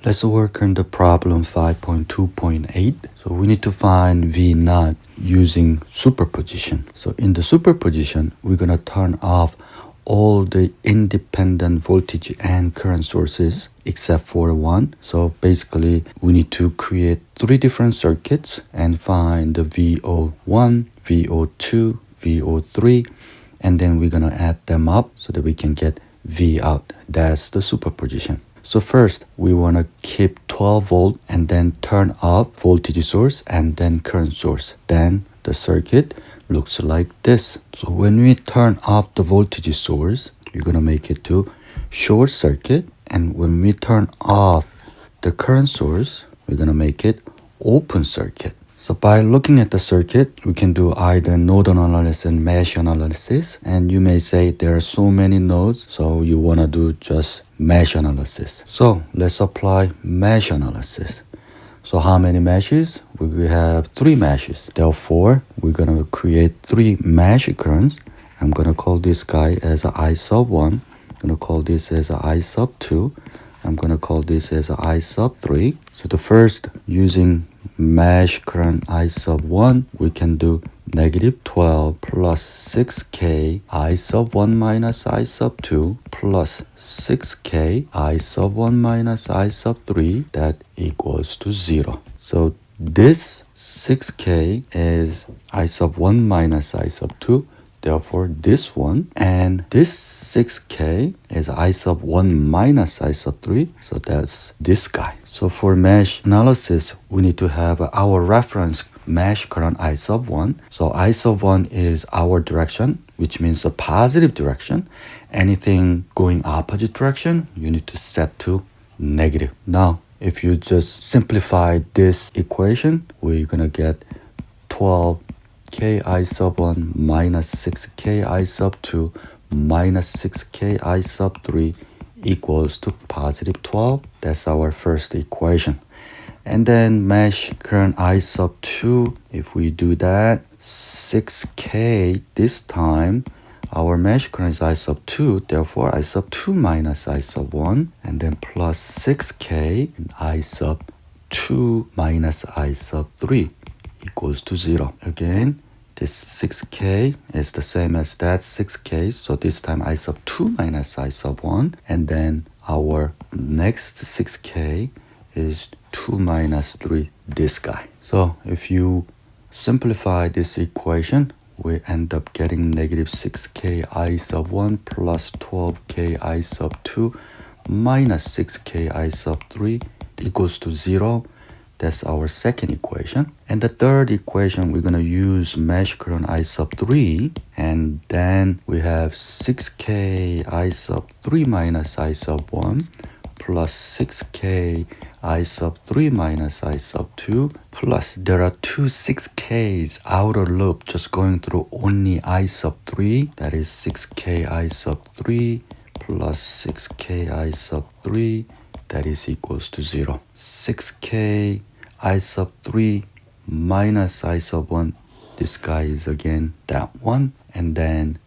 Let's work on the problem 5.2.8. So we need to find V naught using superposition. So in the superposition, we're going to turn off all the independent voltage and current sources except for one. So basically, we need to create three different circuits and find the VO1, VO2, VO3, and then we're going to add them up so that we can get V out. That's the superposition. So first, we want to keep 12 volt and then turn off voltage source and then current source. Then the circuit looks like this. So when we turn off the voltage source, you're going to make it to short circuit. And when we turn off the current source, we're going to make it open circuit. So by looking at the circuit, we can do either node analysis and mesh analysis. And you may say there are so many nodes, so you want to do just mesh analysis. So let's apply mesh analysis. So how many meshes? We have three meshes. Therefore, we're going to create three mesh currents. I'm going to call this guy as I sub 1. I'm going to call this as I sub 2. I'm going to call this as I sub 3. So the first, using mesh current I sub 1, we can do negative 12 plus 6k I sub 1 minus I sub 2 plus 6k I sub 1 minus I sub 3, that equals to 0. So this 6k is I sub 1 minus I sub 2. Therefore, this one, and this 6k is I sub 1 minus I sub 3, so that's this guy. So for mesh analysis, we need to have our reference mesh current I sub 1. So I sub 1 is our direction, which means a positive direction. Anything going opposite direction, you need to set to negative. Now, if you just simplify this equation, we're gonna get 12 k I sub 1 minus 6k I sub 2 minus 6k I sub 3 equals to positive 12. That's our first equation. And then mesh current I sub 2, if we do that, 6k this time, our mesh current is I sub 2, therefore I sub 2 minus I sub 1, and then plus 6k I sub 2 minus I sub 3 equals to 0. Again, this 6k is the same as that 6k, so this time I sub 2 minus I sub 1, and then our next 6k is 2 minus 3, this guy. So if you simplify this equation, we end up getting negative 6k I sub 1 plus 12k I sub 2 minus 6k I sub 3 equals to 0. That's our second equation. And the third equation, we're going to use mesh current I sub 3. And then we have 6k I sub 3 minus I sub 1 plus 6k I sub 3 minus I sub 2 plus there are two 6k's outer loop just going through only I sub 3. That is 6k I sub 3 plus 6k I sub 3. That is equals to 0. 6k I sub 3 minus I sub 1. This guy is again that one. And then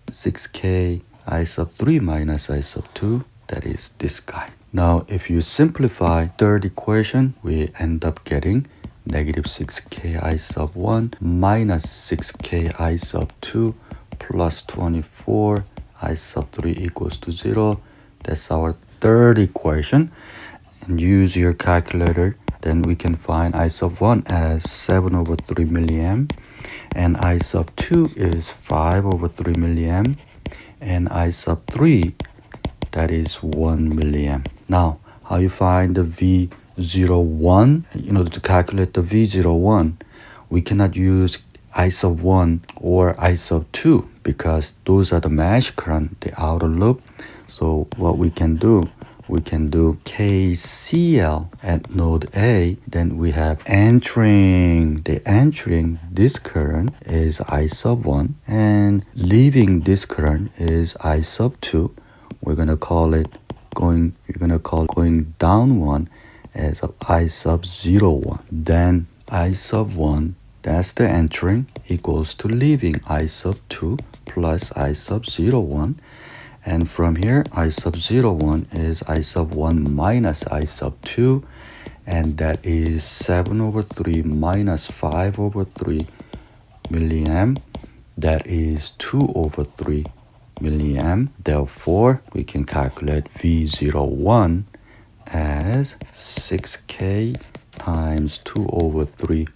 6k I sub 3 minus I sub 2. That is this guy. Now, if you simplify third equation, we end up getting negative 6k I sub 1 minus 6k I sub 2 plus 24 I sub 3 equals to 0. That's our third equation. And use your calculator, then we can find I sub 1 as 7 over 3 milliamp, and I sub 2 is 5 over 3 milliamp, and I sub 3, that is 1 milliamp. Now, how you find the V01? In order to calculate the V01, we cannot use I sub 1 or I sub 2 because those are the mesh current, the outer loop. So what we can do KCL at node A, then we have entering this current is I sub 1 and leaving this current is I sub 2. We're going to call going down 1 as I sub 01. Then I sub 1, that's the entering, equals to leaving I sub 2 plus I sub 01. And from here, I sub 0, 1 is I sub 1 minus I sub 2. And that is 7 over 3 minus 5 over 3 milliamp. That is 2 over 3 milliamp. Therefore, we can calculate V01 as 6K times 2 over 3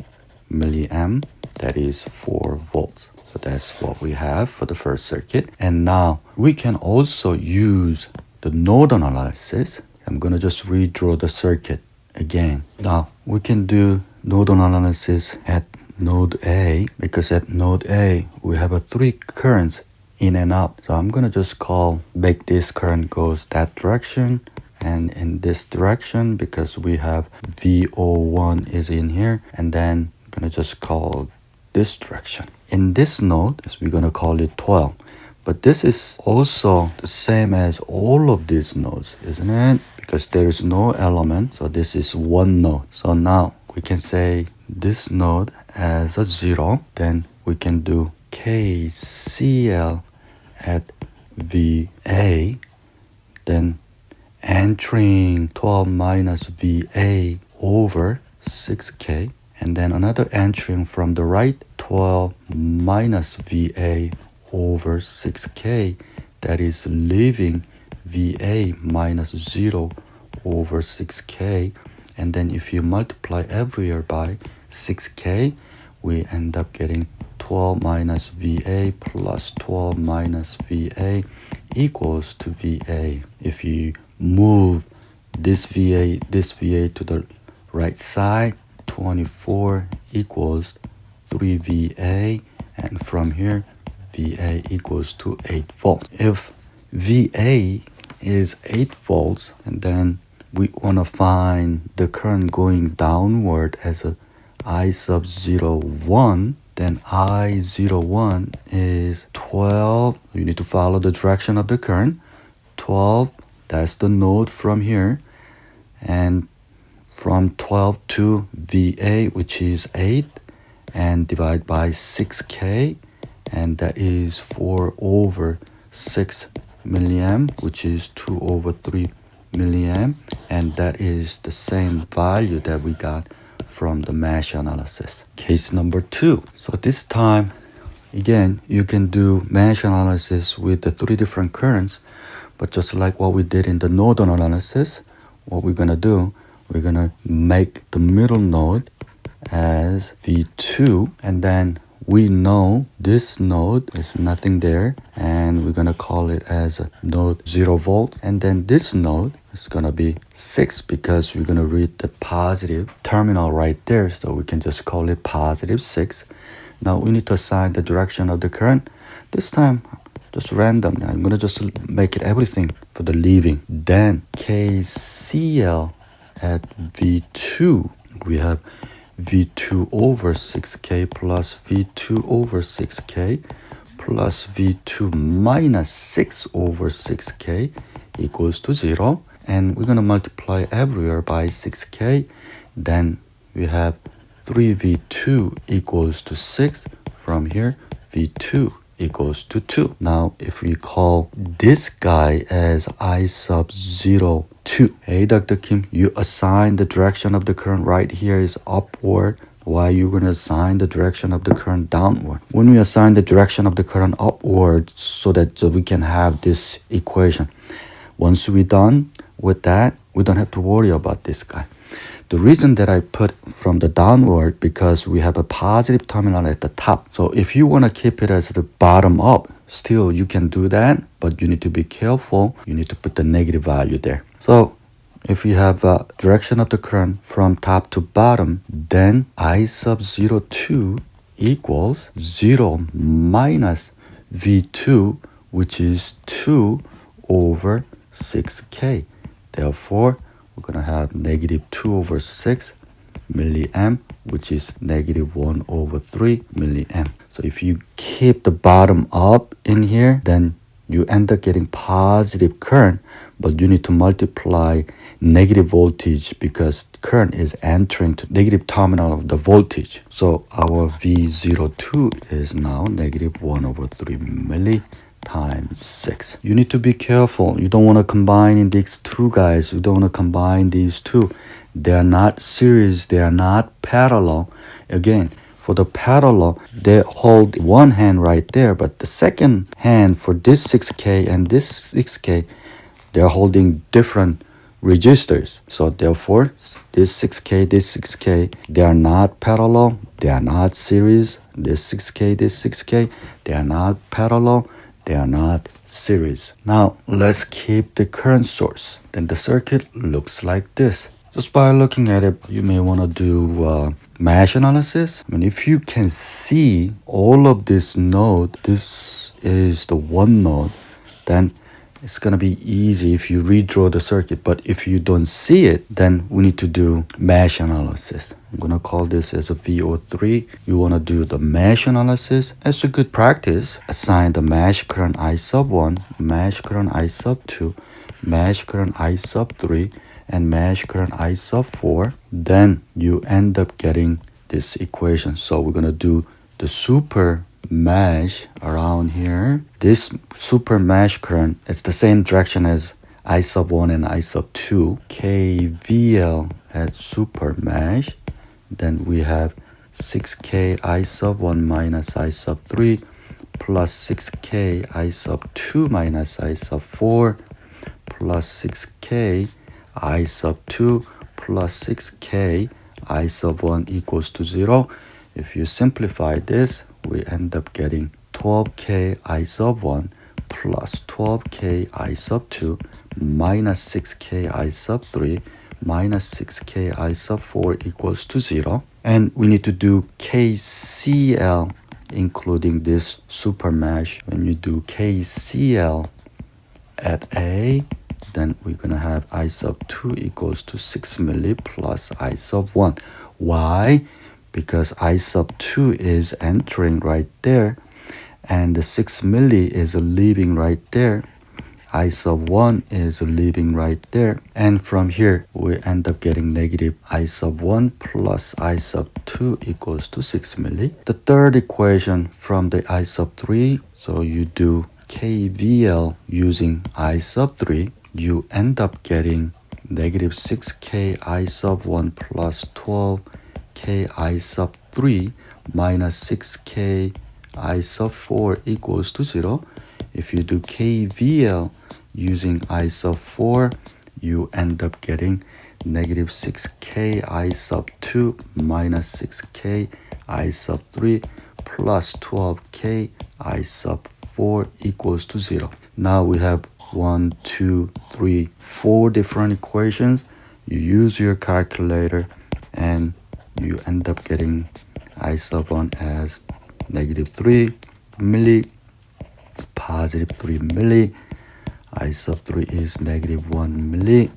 milliamp. That is 4 volts. So that's what we have for the first circuit. And now we can also use the node analysis. I'm going to just redraw the circuit again. Now we can do node analysis at node A, because at node A we have a 3 currents in and out. So I'm going to just make this current goes that direction and in this direction, because we have VO1 is in here, and then I'm going to just call this direction. In this node, we're going to call it 12. But this is also the same as all of these nodes, isn't it? Because there is no element, so this is one node. So now we can say this node as a 0. Then we can do KCL at VA. Then entering 12 minus VA over 6K. And then another entering from the right, 12 minus VA over 6K. That is leaving VA minus 0 over 6K. And then if you multiply everywhere by 6K, we end up getting 12 minus VA plus 12 minus VA equals to VA. If you move this VA to the right side, 24 equals 3 VA, and from here VA equals to 8 volts. If VA is 8 volts, and then we want to find the current going downward as a I sub 01, then I01 is 12. You need to follow the direction of the current. 12, that's the node from here. And from 12 to VA, which is 8, and divide by 6K, and that is 4 over 6 milliamp, which is 2 over 3 milliamp, and that is the same value that we got from the mesh analysis. Case number 2. So this time, again, you can do mesh analysis with the 3 different currents, but just like what we did in the node analysis, what we're gonna do, we're gonna make the middle node as V2, and then we know this node is nothing there, and we're gonna call it as a node 0 volt, and then this node is gonna be 6 because we're gonna read the positive terminal right there, so we can just call it positive 6. Now we need to assign the direction of the current. This time just random. I'm gonna just make it everything for the leaving. Then KCL at V2, we have V2 over 6K plus V2 over 6K plus V2 minus 6 over 6K equals to 0. And we're going to multiply everywhere by 6K. Then we have 3V2 equals to 6. From here, V2 equals to 2. Now, if we call this guy as I sub 0, 2. Hey, Dr. Kim, you assign the direction of the current right here is upward. Why are you going to assign the direction of the current downward? When we assign the direction of the current upward so that we can have this equation. Once we're done with that, we don't have to worry about this guy. The reason that I put from the downward, because we have a positive terminal at the top. So if you want to keep it as the bottom up, still you can do that, but you need to be careful. You need to put the negative value there. So if you have a direction of the current from top to bottom, then I sub 02 equals 0 minus V2, which is 2 over 6K. Therefore, we're going to have negative 2 over 6 milliamp, which is negative 1 over 3 milliamp. So if you keep the bottom up in here, then you end up getting positive current, but you need to multiply negative voltage because current is entering to negative terminal of the voltage. So our V02 is now negative 1 over 3 milli. times 6. You need to be careful. You don't want to combine these two guys. You don't want to combine these two. They are not series. They are not parallel. Again, for the parallel, they hold one hand right there, but the second hand for this 6K and this 6K, they're holding different registers. So therefore, this 6K, they are not parallel, they are not series. This 6K, they are not parallel, they are not series. Now, let's keep the current source. Then the circuit looks like this. Just by looking at it, you may want to do mesh analysis. I mean, if you can see all of this node, this is the one node, then it's going to be easy if you redraw the circuit. But if you don't see it, then we need to do mesh analysis. I'm going to call this as a VO3. You want to do the mesh analysis. It's a good practice. Assign the mesh current I sub 1, mesh current I sub 2, mesh current I sub 3, and mesh current I sub 4. Then you end up getting this equation. So we're going to do the super mesh around here. This super mesh current is the same direction as I sub 1 and I sub 2. KVL at super mesh. Then we have 6K I sub 1 minus I sub 3 plus 6K I sub 2 minus I sub 4 plus 6K I sub 2 plus 6K I sub 1 equals to 0. If you simplify this, we end up getting 12K I sub 1 plus 12K I sub 2 minus 6K I sub 3 minus 6K I sub 4 equals to 0. And we need to do KCL including this super mesh. When you do KCL at A, then we're going to have I sub 2 equals to 6 milli plus I sub 1. Why? Because I sub 2 is entering right there, and the 6 milli is leaving right there. I sub 1 is leaving right there. And from here, we end up getting negative I sub 1 plus I sub 2 equals to 6 milli. The third equation from the I sub 3, so you do KVL using I sub 3, you end up getting negative 6K I sub 1 plus 12K I sub 3 minus 6K I sub 4 equals to 0. If you do KVL using I sub 4, you end up getting negative 6K I sub 2 minus 6K I sub 3 plus 12K I sub 4 equals to 0. Now we have 1, 2, 3, 4 different equations. You use your calculator and you end up getting I sub 1 as negative 3 milli, positive 3 milli. I sub 3 is negative 1 milli,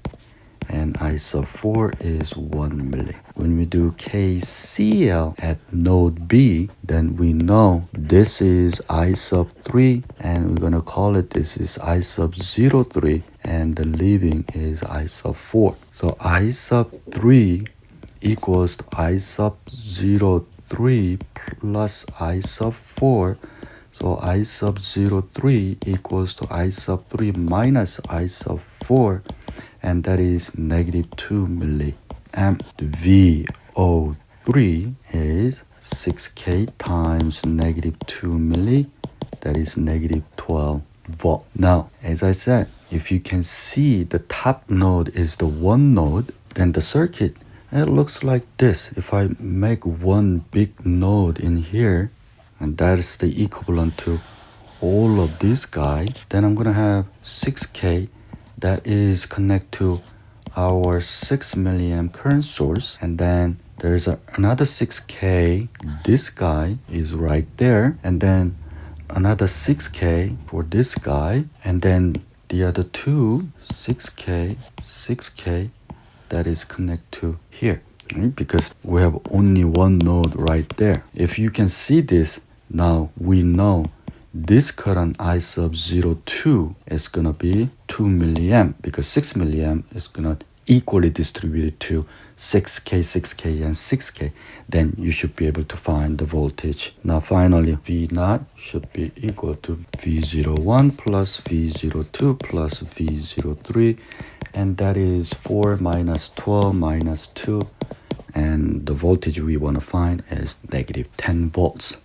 and I sub 4 is 1 milli. When we do KCL at node B, then we know this is I sub 3, and we're going to call it this is I sub 03, and the leaving is I sub 4. So I sub 3 equals to I sub 03 plus I sub 4. So I sub 03 equals to I sub 3 minus I sub 4, and that is negative 2 milliamp. The VO3 is 6K times negative 2 milli, that is negative 12 volt. Now, as I said, if you can see the top node is the one node, then the circuit, it looks like this. If I make one big node in here, and that is the equivalent to all of this guy, then I'm gonna have 6K that is connect to our 6 milliamp current source, and then there's another 6K, this guy is right there, and then another 6K for this guy, and then the other two 6K that is connect to here, right? Because we have only one node right there. If you can see this, now we know this current I sub 02 is gonna be 2 milliamp, because 6 milliamp is gonna equally distributed to 6K, 6K, and 6K, then you should be able to find the voltage. Now finally, V naught should be equal to V01 plus V02 plus V03, and that is 4 minus 12 minus 2, and the voltage we want to find is negative 10 volts.